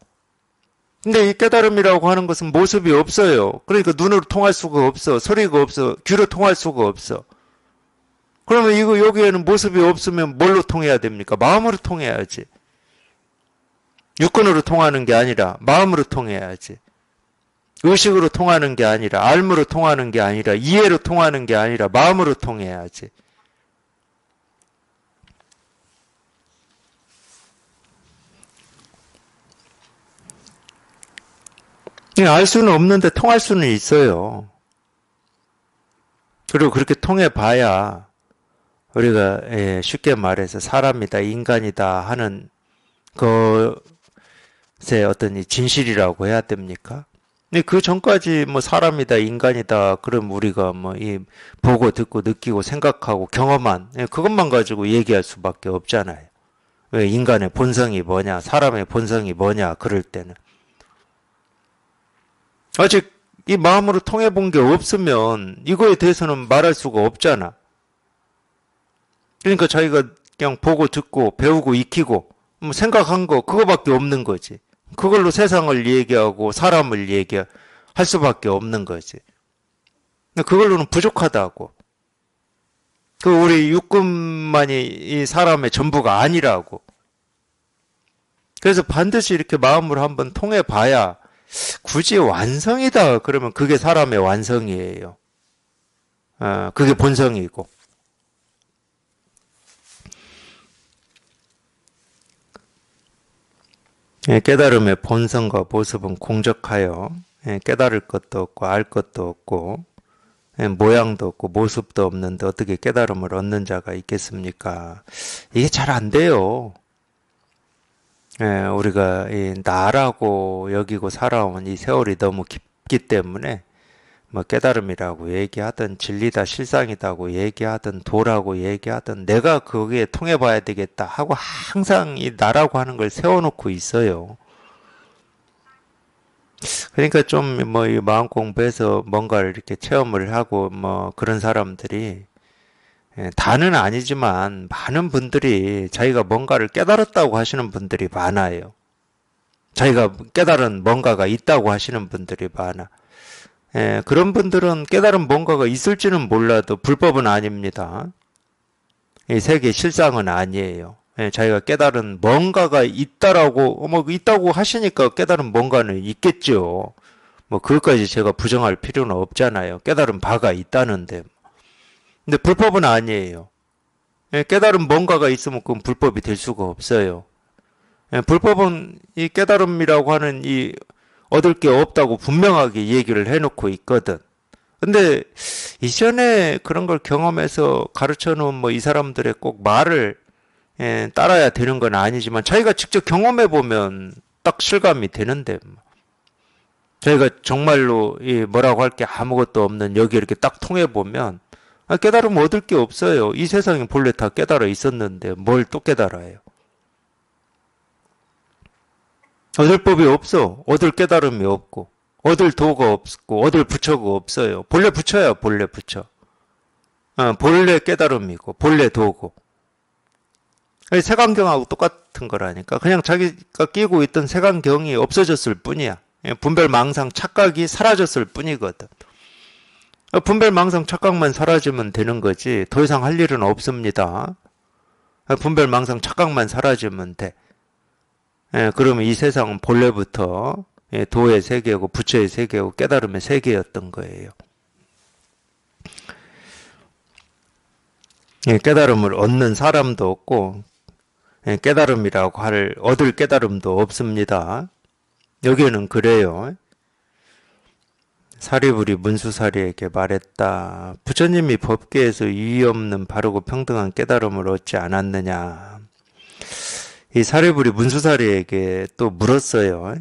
[SPEAKER 1] 근데 이 깨달음이라고 하는 것은 모습이 없어요. 그러니까 눈으로 통할 수가 없어. 소리가 없어. 귀로 통할 수가 없어. 그러면 여기에는 모습이 없으면 뭘로 통해야 됩니까? 마음으로 통해야지. 육근으로 통하는 게 아니라 마음으로 통해야지. 의식으로 통하는 게 아니라 알무로 통하는 게 아니라 이해로 통하는 게 아니라 마음으로 통해야지. 알 수는 없는데 통할 수는 있어요. 그리고 그렇게 통해 봐야 우리가 쉽게 말해서 사람이다, 인간이다 하는 것의 어떤 이 진실이라고 해야 됩니까? 근데 그 전까지 뭐 사람이다, 인간이다, 그럼 우리가 뭐 보고 듣고 느끼고 생각하고 경험한 그것만 가지고 얘기할 수밖에 없잖아요. 왜 인간의 본성이 뭐냐, 사람의 본성이 뭐냐, 그럴 때는. 아직 이 마음으로 통해 본 게 없으면 이거에 대해서는 말할 수가 없잖아. 그러니까 자기가 그냥 보고 듣고 배우고 익히고 뭐 생각한 거 그거밖에 없는 거지. 그걸로 세상을 얘기하고 사람을 얘기할 수밖에 없는 거지. 그걸로는 부족하다고. 우리 육군만이 이 사람의 전부가 아니라고. 그래서 반드시 이렇게 마음으로 한번 통해 봐야 굳이 완성이다 그러면 그게 사람의 완성이에요. 그게 본성이고. 예, 깨달음의 본성과 모습은 공적하여 깨달을 것도 없고 알 것도 없고 모양도 없고 모습도 없는데 어떻게 깨달음을 얻는 자가 있겠습니까? 이게 잘 안 돼요. 우리가 이 나라고 여기고 살아온 이 세월이 너무 깊기 때문에 뭐 깨달음이라고 얘기하든 진리다 실상이다고 얘기하든 도라고 얘기하든 내가 거기에 통해 봐야 되겠다 하고 항상 이 나라고 하는 걸 세워놓고 있어요. 그러니까 좀 뭐 이 마음 공부해서 뭔가를 이렇게 체험을 하고 뭐 그런 사람들이 다는 아니지만 많은 분들이 자기가 뭔가를 깨달았다고 하시는 분들이 많아요. 자기가 깨달은 뭔가가 있다고 하시는 분들이 많아. 그런 분들은 깨달은 뭔가가 있을지는 몰라도 불법은 아닙니다. 이 세계 실상은 아니에요. 자기가 깨달은 뭔가가 있다라고, 뭐 있다고 하시니까 깨달은 뭔가는 있겠죠. 뭐 그것까지 제가 부정할 필요는 없잖아요. 깨달은 바가 있다는데. 근데 불법은 아니에요. 깨달은 뭔가가 있으면 그건 불법이 될 수가 없어요. 불법은 이 깨달음이라고 하는 이 얻을 게 없다고 분명하게 얘기를 해놓고 있거든. 근데 이전에 그런 걸 경험해서 가르쳐 놓은 뭐 이 사람들의 꼭 말을 따라야 되는 건 아니지만 자기가 직접 경험해 보면 딱 실감이 되는데 자기가 정말로 이 뭐라고 할 게 아무것도 없는 여기 이렇게 딱 통해 보면 깨달으면 얻을 게 없어요. 이 세상에 본래 다 깨달아 있었는데 뭘 또 깨달아요? 얻을 법이 없어. 얻을 깨달음이 없고 얻을 도가 없고 얻을 부처가 없어요. 본래 부처야 본래 부처. 본래 깨달음이고 본래 도고. 색안경하고 똑같은 거라니까. 그냥 자기가 끼고 있던 색안경이 없어졌을 뿐이야. 분별 망상 착각이 사라졌을 뿐이거든. 분별 망상 착각만 사라지면 되는 거지 더 이상 할 일은 없습니다. 분별 망상 착각만 사라지면 돼. 그러면 이 세상은 본래부터 도의 세계고 부처의 세계고 깨달음의 세계였던 거예요. 깨달음을 얻는 사람도 없고 깨달음이라고 얻을 깨달음도 없습니다. 여기에는 그래요. 사리불이 문수사리에게 말했다. 부처님이 법계에서 유의 없는 바르고 평등한 깨달음을 얻지 않았느냐. 이 사리불이 문수사리에게 또 물었어요.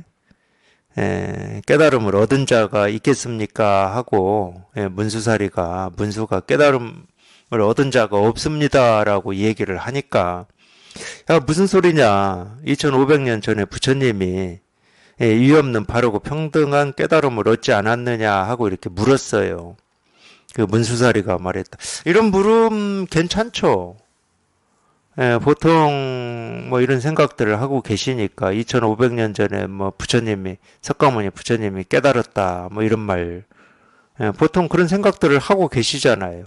[SPEAKER 1] 깨달음을 얻은 자가 있겠습니까? 하고 문수가 깨달음을 얻은 자가 없습니다라고 얘기를 하니까 야 무슨 소리냐. 2500년 전에 부처님이 유의 없는 바르고 평등한 깨달음을 얻지 않았느냐 하고 이렇게 물었어요. 그 문수사리가 말했다. 이런 물음 괜찮죠? 보통 뭐 이런 생각들을 하고 계시니까 2500년 전에 뭐 석가모니 부처님이 깨달았다 뭐 이런 말 보통 그런 생각들을 하고 계시잖아요.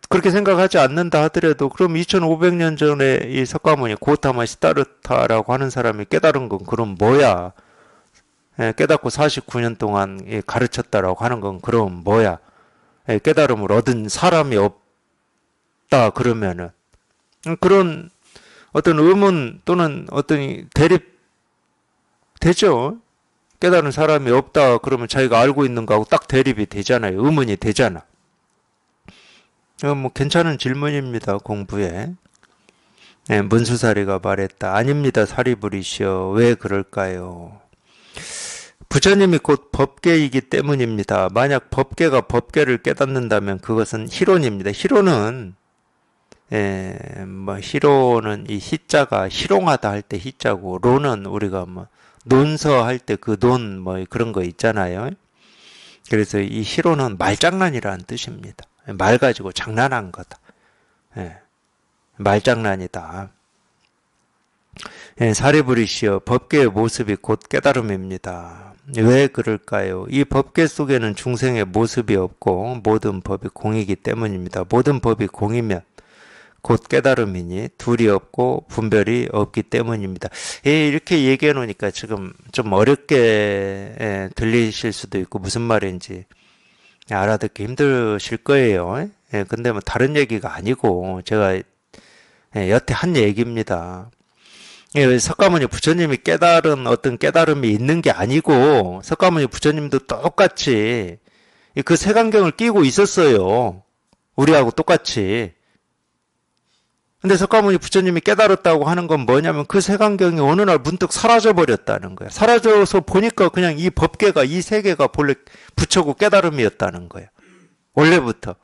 [SPEAKER 1] 그렇게 생각하지 않는다 하더라도 그럼 2500년 전에 이 석가모니 고타마 시다르타라고 하는 사람이 깨달은 건 그럼 뭐야? 깨닫고 49년 동안 가르쳤다라고 하는 건 그럼 뭐야? 깨달음을 얻은 사람이 없다 그러면은 그런 어떤 의문 또는 어떤 대립 되죠? 깨달은 사람이 없다 그러면 자기가 알고 있는 거하고 딱 대립이 되잖아요. 의문이 되잖아. 뭐 괜찮은 질문입니다. 공부에. 문수사리가 말했다. 아닙니다. 사리불이시여. 왜 그럴까요? 부처님이 곧 법계이기 때문입니다. 만약 법계가 법계를 깨닫는다면 그것은 희론입니다. 희론은 희론은 이 희자가 희롱하다 할 때 희자고 로는 우리가 뭐 논서할 때 그 논 뭐 그런 거 있잖아요. 그래서 이 희론은 말장난이라는 뜻입니다. 말 가지고 장난한 거다. 말장난이다. 사리불이시여 법계의 모습이 곧 깨달음입니다. 왜 그럴까요? 이 법계 속에는 중생의 모습이 없고 모든 법이 공이기 때문입니다. 모든 법이 공이면 곧 깨달음이니 둘이 없고 분별이 없기 때문입니다. 이렇게 얘기해 놓으니까 지금 좀 어렵게 들리실 수도 있고 무슨 말인지 알아듣기 힘드실 거예요. 예, 근데 뭐 다른 얘기가 아니고 제가 여태 한 얘기입니다. 예, 석가모니 부처님이 깨달은 어떤 깨달음이 있는 게 아니고 석가모니 부처님도 똑같이 그 색안경을 끼고 있었어요. 우리하고 똑같이. 근데 석가모니 부처님이 깨달았다고 하는 건 뭐냐면 그 색안경이 어느 날 문득 사라져 버렸다는 거야. 사라져서 보니까 그냥 이 법계가 이 세계가 본래 부처고 깨달음이었다는 거야. 원래부터.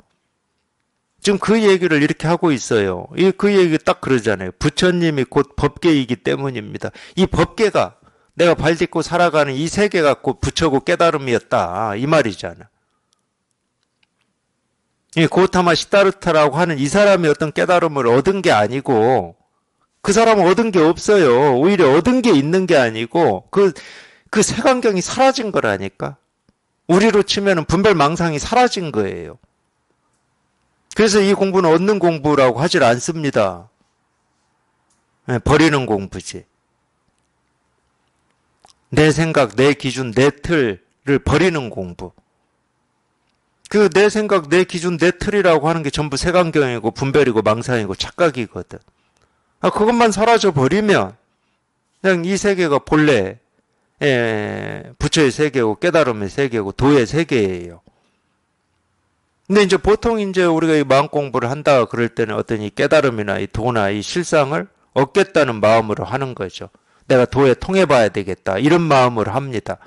[SPEAKER 1] 지금 그 얘기를 이렇게 하고 있어요. 그 얘기 딱 그러잖아요. 부처님이 곧 법계이기 때문입니다. 이 법계가 내가 발 딛고 살아가는 이 세계가 곧 부처고 깨달음이었다. 이 말이잖아. 이 고타마 시다르타라고 하는 이 사람이 어떤 깨달음을 얻은 게 아니고 그 사람은 얻은 게 없어요. 오히려 얻은 게 있는 게 아니고 그 색안경이 사라진 거라니까. 우리로 치면은 분별망상이 사라진 거예요. 그래서 이 공부는 얻는 공부라고 하질 않습니다. 버리는 공부지. 내 생각, 내 기준, 내 틀을 버리는 공부. 그 내 생각, 내 기준, 내 틀이라고 하는 게 전부 색안경이고 분별이고 망상이고 착각이거든. 그것만 사라져 버리면 그냥 이 세계가 본래 부처의 세계고 깨달음의 세계고 도의 세계예요. 근데 이제 보통 이제 우리가 이 마음 공부를 한다 그럴 때는 어떤 이 깨달음이나 이 도나 이 실상을 얻겠다는 마음으로 하는 거죠. 내가 도에 통해 봐야 되겠다. 이런 마음으로 합니다.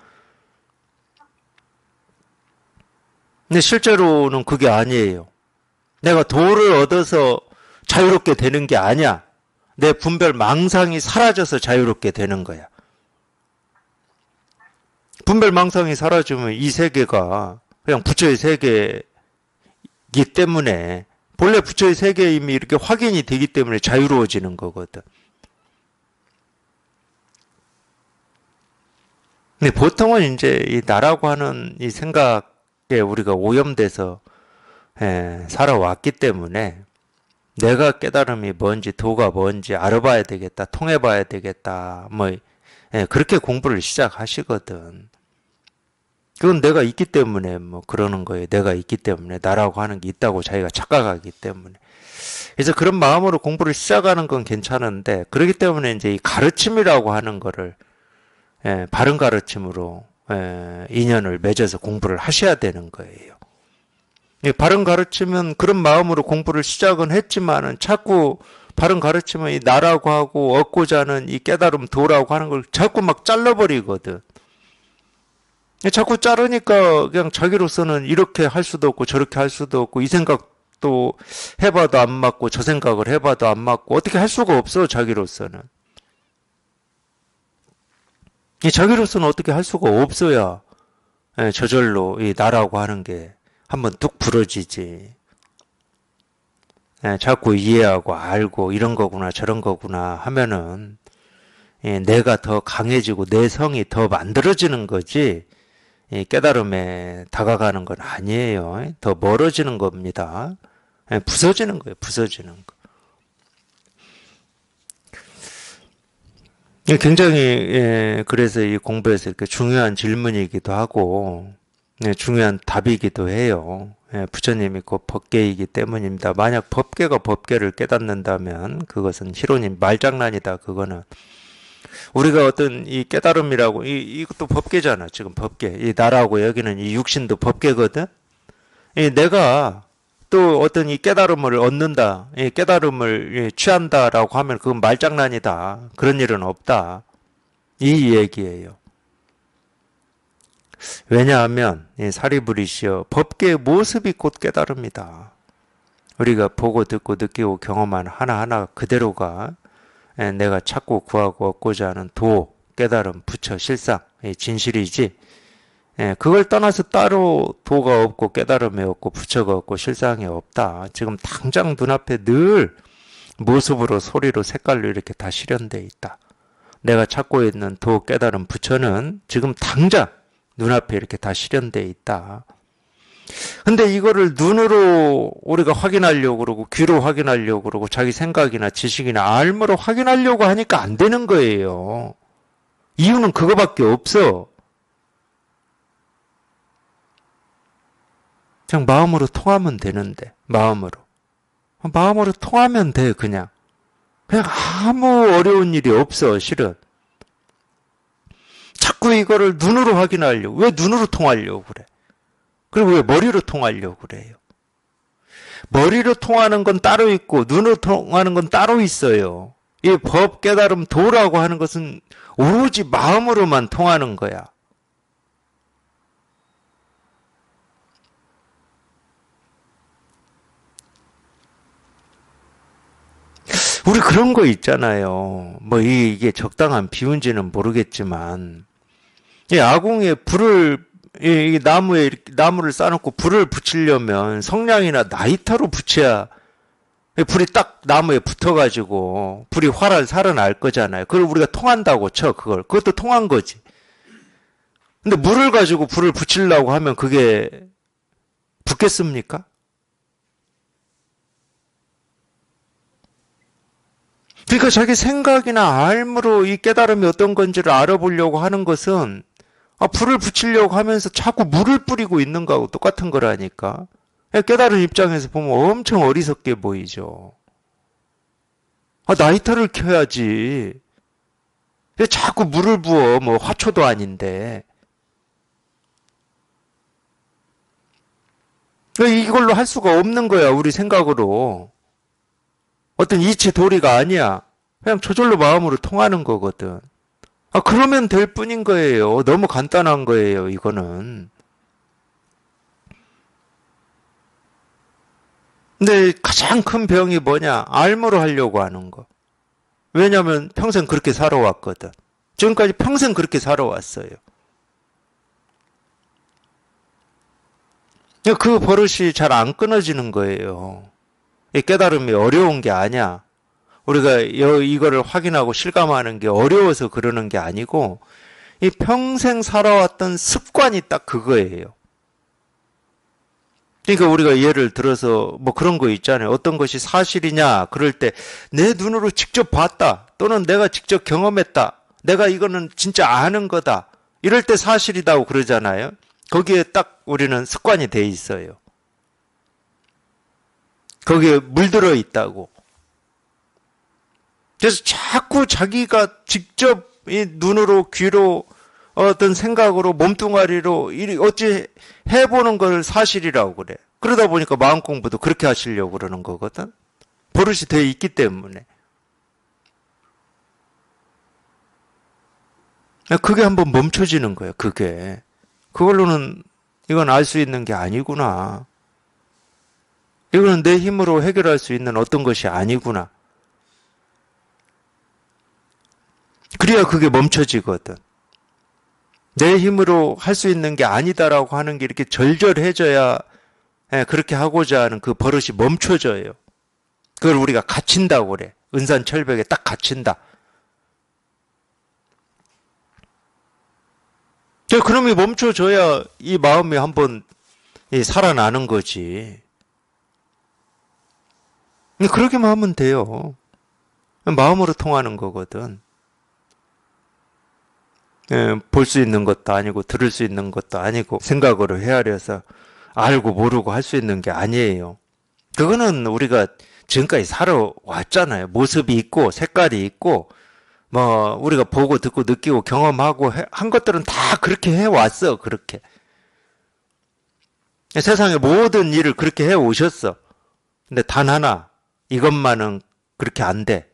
[SPEAKER 1] 근데 실제로는 그게 아니에요. 내가 도를 얻어서 자유롭게 되는 게 아니야. 내 분별 망상이 사라져서 자유롭게 되는 거야. 분별 망상이 사라지면 이 세계가 그냥 부처의 세계이기 때문에 본래 부처의 세계에 이미 이렇게 확인이 되기 때문에 자유로워지는 거거든. 근데 보통은 이제 이 나라고 하는 이 생각에 우리가 오염돼서 살아왔기 때문에 내가 깨달음이 뭔지 도가 뭔지 알아봐야 되겠다, 통해봐야 되겠다, 뭐 그렇게 공부를 시작하시거든. 그건 내가 있기 때문에 뭐 그러는 거예요. 내가 있기 때문에 나라고 하는 게 있다고 자기가 착각하기 때문에. 그래서 그런 마음으로 공부를 시작하는 건 괜찮은데 그렇기 때문에 이제 이 가르침이라고 하는 거를 바른 가르침으로 인연을 맺어서 공부를 하셔야 되는 거예요. 바른 가르침은 그런 마음으로 공부를 시작은 했지만은 자꾸 바른 가르침은 이 나라고 하고 얻고자 하는 이 깨달음 도라고 하는 걸 자꾸 막 잘라버리거든. 자꾸 자르니까 그냥 자기로서는 이렇게 할 수도 없고 저렇게 할 수도 없고 이 생각도 해봐도 안 맞고 저 생각을 해봐도 안 맞고 어떻게 할 수가 없어 자기로서는. 자기로서는 어떻게 할 수가 없어야 저절로 이 나라고 하는 게 한번 뚝 부러지지. 자꾸 이해하고 알고 이런 거구나 저런 거구나 하면은 내가 더 강해지고 내 성이 더 만들어지는 거지 깨달음에 다가가는 건 아니에요. 더 멀어지는 겁니다. 부서지는 거예요. 부서지는 거. 굉장히 그래서 이 공부에서 이렇게 중요한 질문이기도 하고 중요한 답이기도 해요. 부처님이 곧 법계이기 때문입니다. 만약 법계가 법계를 깨닫는다면 그것은 희론님 말장난이다. 그거는 우리가 어떤 이 깨달음이라고 이것도 법계잖아. 지금 법계. 이 나라고 여기는 이 육신도 법계거든. 내가 또 어떤 이 깨달음을 얻는다. 이 깨달음을 취한다라고 하면 그건 말장난이다. 그런 일은 없다. 이 얘기예요. 왜냐하면 사리부리시여 법계의 모습이 곧 깨달음이다. 우리가 보고 듣고 느끼고 경험한 하나하나 그대로가 내가 찾고 구하고 얻고자 하는 도, 깨달음, 부처, 실상, 진실이지. 그걸 떠나서 따로 도가 없고 깨달음이 없고 부처가 없고 실상이 없다. 지금 당장 눈앞에 늘 모습으로 소리로 색깔로 이렇게 다 실현되어 있다. 내가 찾고 있는 도, 깨달음, 부처는 지금 당장 눈앞에 이렇게 다 실현되어 있다. 근데 이거를 눈으로 우리가 확인하려고 그러고 귀로 확인하려고 그러고 자기 생각이나 지식이나 알므로 확인하려고 하니까 안 되는 거예요. 이유는 그거밖에 없어. 그냥 마음으로 통하면 되는데, 마음으로 통하면 돼, 그냥. 그냥 아무 어려운 일이 없어, 실은. 자꾸 이거를 눈으로 확인하려고. 왜 눈으로 통하려고 그래? 그리고 왜 머리로 통하려고 그래요? 머리로 통하는 건 따로 있고, 눈으로 통하는 건 따로 있어요. 이 법 깨달음 도라고 하는 것은 오로지 마음으로만 통하는 거야. 우리 그런 거 있잖아요. 뭐 이게 적당한 비유인지는 모르겠지만 이 아궁이에 불을 이 나무에 이렇게 나무를 쌓아놓고 불을 붙이려면 성냥이나 나이터로 붙여야 불이 딱 나무에 붙어가지고 불이 활활 살아날 거잖아요. 그걸 우리가 통한다고 쳐 그걸. 그것도 통한 거지. 근데 물을 가지고 불을 붙이려고 하면 그게 붙겠습니까? 그러니까 자기 생각이나 알므로 이 깨달음이 어떤 건지를 알아보려고 하는 것은 불을 붙이려고 하면서 자꾸 물을 뿌리고 있는 거하고 똑같은 거라니까. 깨달은 입장에서 보면 엄청 어리석게 보이죠. 나이터를 켜야지. 왜 자꾸 물을 부어? 뭐 화초도 아닌데. 이걸로 할 수가 없는 거야, 우리 생각으로. 어떤 이치 도리가 아니야. 그냥 저절로 마음으로 통하는 거거든. 그러면 될 뿐인 거예요. 너무 간단한 거예요, 이거는. 근데 가장 큰 병이 뭐냐? 알므로 하려고 하는 거. 왜냐면 평생 그렇게 살아왔거든. 지금까지 평생 그렇게 살아왔어요. 그 버릇이 잘 안 끊어지는 거예요. 이 깨달음이 어려운 게 아니야. 우리가 이거를 확인하고 실감하는 게 어려워서 그러는 게 아니고 이 평생 살아왔던 습관이 딱 그거예요. 그러니까 우리가 예를 들어서 뭐 그런 거 있잖아요. 어떤 것이 사실이냐 그럴 때 내 눈으로 직접 봤다 또는 내가 직접 경험했다. 내가 이거는 진짜 아는 거다. 이럴 때 사실이다고 그러잖아요. 거기에 딱 우리는 습관이 돼 있어요. 거기에 물들어 있다고. 그래서 자꾸 자기가 직접 이 눈으로 귀로 어떤 생각으로 몸뚱아리로 어찌 해보는 걸 사실이라고 그래. 그러다 보니까 마음 공부도 그렇게 하시려고 그러는 거거든. 버릇이 되어 있기 때문에. 그게 한번 멈춰지는 거예요. 그게. 그걸로는 이건 알 수 있는 게 아니구나. 이거는 내 힘으로 해결할 수 있는 어떤 것이 아니구나. 그래야 그게 멈춰지거든. 내 힘으로 할 수 있는 게 아니다라고 하는 게 이렇게 절절해져야 그렇게 하고자 하는 그 버릇이 멈춰져요. 그걸 우리가 갇힌다고 그래. 은산철벽에 딱 갇힌다. 그럼이 멈춰져야 이 마음이 한번 살아나는 거지. 그렇게만 하면 돼요. 마음으로 통하는 거거든. 볼 수 있는 것도 아니고 들을 수 있는 것도 아니고 생각으로 헤아려서 알고 모르고 할 수 있는 게 아니에요. 그거는 우리가 지금까지 살아왔잖아요. 모습이 있고 색깔이 있고 뭐 우리가 보고 듣고 느끼고 경험하고 한 것들은 다 그렇게 해왔어. 그렇게. 세상의 모든 일을 그렇게 해오셨어. 근데 단 하나 이것만은 그렇게 안 돼.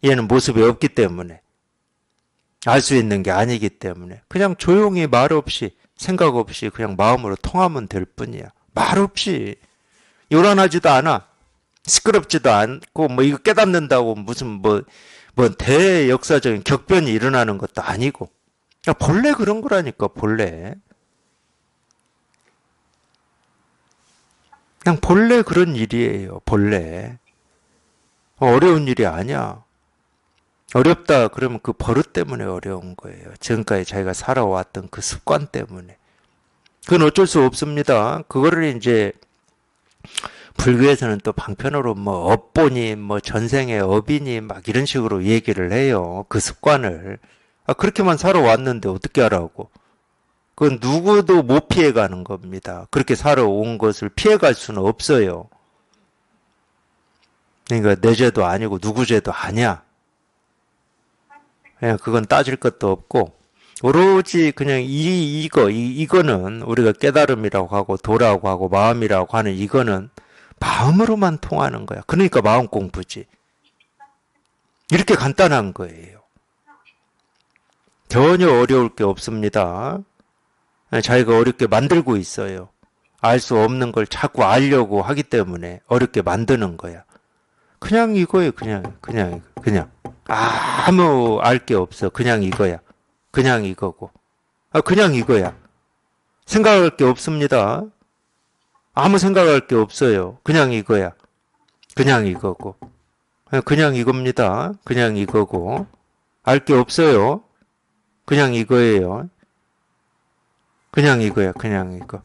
[SPEAKER 1] 얘는 모습이 없기 때문에. 알 수 있는 게 아니기 때문에 그냥 조용히 말 없이 생각 없이 그냥 마음으로 통하면 될 뿐이야. 말 없이 요란하지도 않아. 시끄럽지도 않고 뭐 이거 깨닫는다고 무슨 뭐 대역사적인 격변이 일어나는 것도 아니고 본래 그런 거라니까. 본래 그냥 본래 그런 일이에요. 본래 어려운 일이 아니야. 어렵다 그러면 그 버릇 때문에 어려운 거예요. 지금까지 자기가 살아왔던 그 습관 때문에. 그건 어쩔 수 없습니다. 그거를 이제 불교에서는 또 방편으로 뭐 업보니 뭐 전생의 업이니 막 이런 식으로 얘기를 해요. 그 습관을. 그렇게만 살아왔는데 어떻게 하라고. 그건 누구도 못 피해가는 겁니다. 그렇게 살아온 것을 피해갈 수는 없어요. 그러니까 내 죄도 아니고 누구 죄도 아니야. 그냥 그건 따질 것도 없고 오로지 그냥 이거는 우리가 깨달음이라고 하고 도라고 하고 마음이라고 하는 이거는 마음으로만 통하는 거야. 그러니까 마음 공부지. 이렇게 간단한 거예요. 전혀 어려울 게 없습니다. 자기가 어렵게 만들고 있어요. 알 수 없는 걸 자꾸 알려고 하기 때문에 어렵게 만드는 거야. 그냥 이거예요. 그냥. 아무 알 게 없어. 그냥 이거야. 그냥 이거고. 그냥 이거야. 생각할 게 없습니다. 아무 생각할 게 없어요. 그냥 이거야. 그냥 이거고. 그냥 이겁니다. 그냥 이거고. 알 게 없어요. 그냥 이거예요. 그냥 이거야. 그냥 이거.